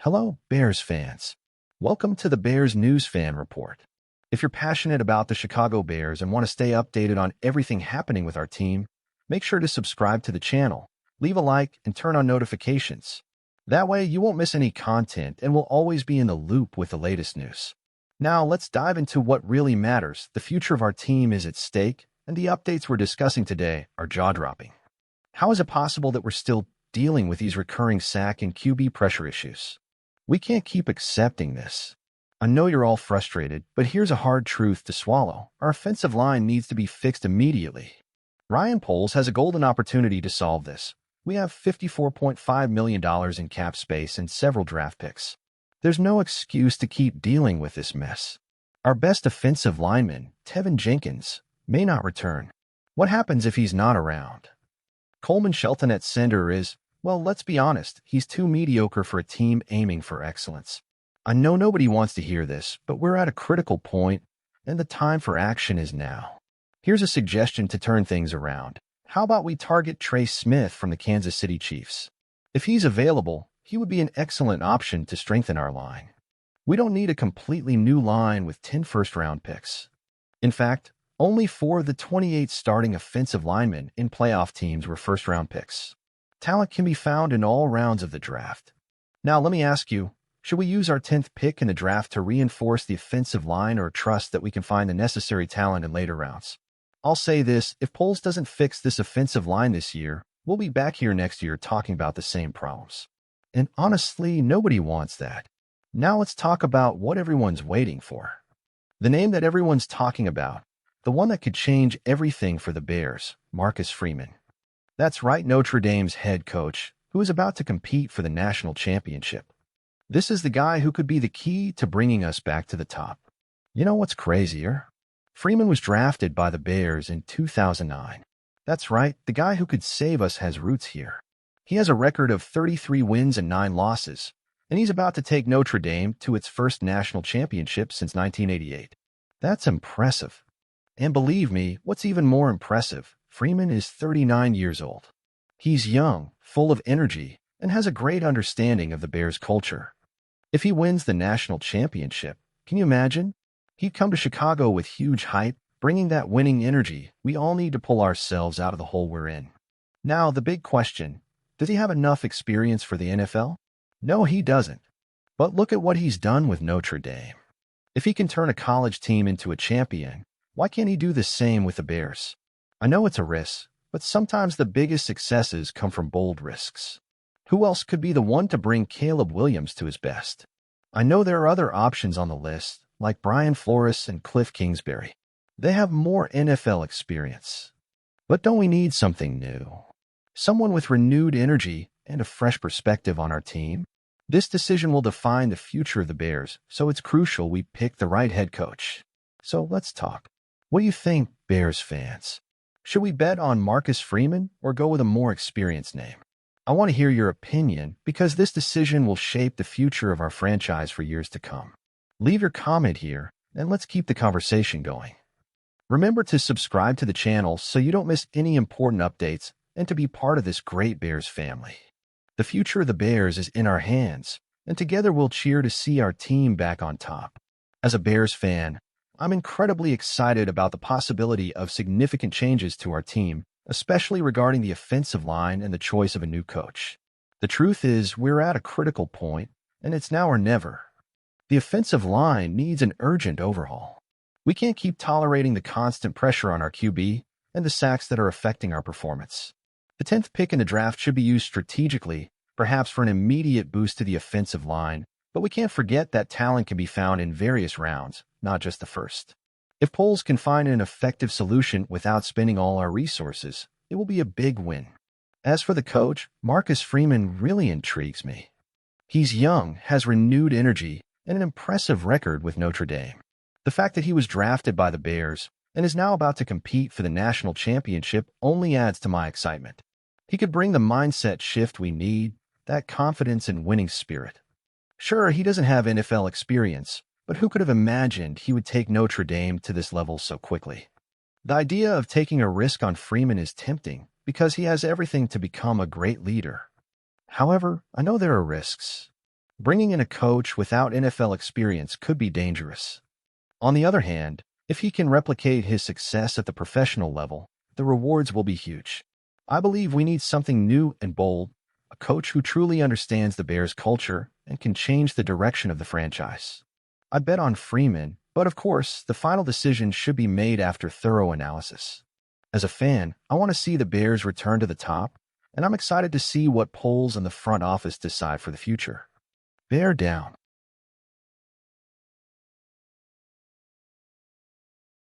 Hello, Bears fans. Welcome to the Bears News Fan Report. If you're passionate about the Chicago Bears and want to stay updated on everything happening with our team, make sure to subscribe to the channel, leave a like, and turn on notifications. That way, you won't miss any content and will always be in the loop with the latest news. Now, let's dive into what really matters. The future of our team is at stake, and the updates we're discussing today are jaw-dropping. How is it possible that we're still dealing with these recurring sack and QB pressure issues? We can't keep accepting this. I know you're all frustrated, but here's a hard truth to swallow. Our offensive line needs to be fixed immediately. Ryan Poles has a golden opportunity to solve this. We have $54.5 million in cap space and several draft picks. There's no excuse to keep dealing with this mess. Our best offensive lineman, Tevin Jenkins, may not return. What happens if he's not around? Coleman Shelton at center is, well, let's be honest, he's too mediocre for a team aiming for excellence. I know nobody wants to hear this, but we're at a critical point, and the time for action is now. Here's a suggestion to turn things around. How about we target Trey Smith from the Kansas City Chiefs? If he's available, he would be an excellent option to strengthen our line. We don't need a completely new line with 10 first-round picks. In fact, only 4 of the 28 starting offensive linemen in playoff teams were first-round picks. Talent can be found in all rounds of the draft. Now, let me ask you, should we use our 10th pick in the draft to reinforce the offensive line or trust that we can find the necessary talent in later rounds? I'll say this, if Poles doesn't fix this offensive line this year, we'll be back here next year talking about the same problems. And honestly, nobody wants that. Now let's talk about what everyone's waiting for. The name that everyone's talking about, the one that could change everything for the Bears, Marcus Freeman. That's right, Notre Dame's head coach, who is about to compete for the national championship. This is the guy who could be the key to bringing us back to the top. You know what's crazier? Freeman was drafted by the Bears in 2009. That's right, the guy who could save us has roots here. He has a record of 33 wins and 9 losses, and he's about to take Notre Dame to its first national championship since 1988. That's impressive. And believe me, what's even more impressive, Freeman is 39 years old. He's young, full of energy, and has a great understanding of the Bears' culture. If he wins the national championship, can you imagine? He'd come to Chicago with huge hype, bringing that winning energy. We all need to pull ourselves out of the hole we're in. Now, the big question, does he have enough experience for the NFL? No, he doesn't. But look at what he's done with Notre Dame. If he can turn a college team into a champion, why can't he do the same with the Bears? I know it's a risk, but sometimes the biggest successes come from bold risks. Who else could be the one to bring Caleb Williams to his best? I know there are other options on the list, like Brian Flores and Cliff Kingsbury. They have more NFL experience. But don't we need something new? Someone with renewed energy and a fresh perspective on our team? This decision will define the future of the Bears, so it's crucial we pick the right head coach. So let's talk. What do you think, Bears fans? Should we bet on Marcus Freeman or go with a more experienced name? I want to hear your opinion because this decision will shape the future of our franchise for years to come. Leave your comment here and let's keep the conversation going. Remember to subscribe to the channel so you don't miss any important updates and to be part of this great Bears family. The future of the Bears is in our hands, and together we'll cheer to see our team back on top. As a Bears fan, I'm incredibly excited about the possibility of significant changes to our team, especially regarding the offensive line and the choice of a new coach. The truth is, we're at a critical point, and it's now or never. The offensive line needs an urgent overhaul. We can't keep tolerating the constant pressure on our QB and the sacks that are affecting our performance. The 10th pick in the draft should be used strategically, perhaps for an immediate boost to the offensive line, but we can't forget that talent can be found in various rounds, not just the first. If Poles can find an effective solution without spending all our resources, it will be a big win. As for the coach, Marcus Freeman really intrigues me. He's young, has renewed energy, and an impressive record with Notre Dame. The fact that he was drafted by the Bears and is now about to compete for the national championship only adds to my excitement. He could bring the mindset shift we need, that confidence and winning spirit. Sure, he doesn't have NFL experience, but who could have imagined he would take Notre Dame to this level so quickly? The idea of taking a risk on Freeman is tempting because he has everything to become a great leader. However, I know there are risks. Bringing in a coach without NFL experience could be dangerous. On the other hand, if he can replicate his success at the professional level, the rewards will be huge. I believe we need something new and bold, a coach who truly understands the Bears' culture and can change the direction of the franchise. I bet on Freeman, but of course, the final decision should be made after thorough analysis. As a fan, I want to see the Bears return to the top, and I'm excited to see what polls and the front office decide for the future. Bear down.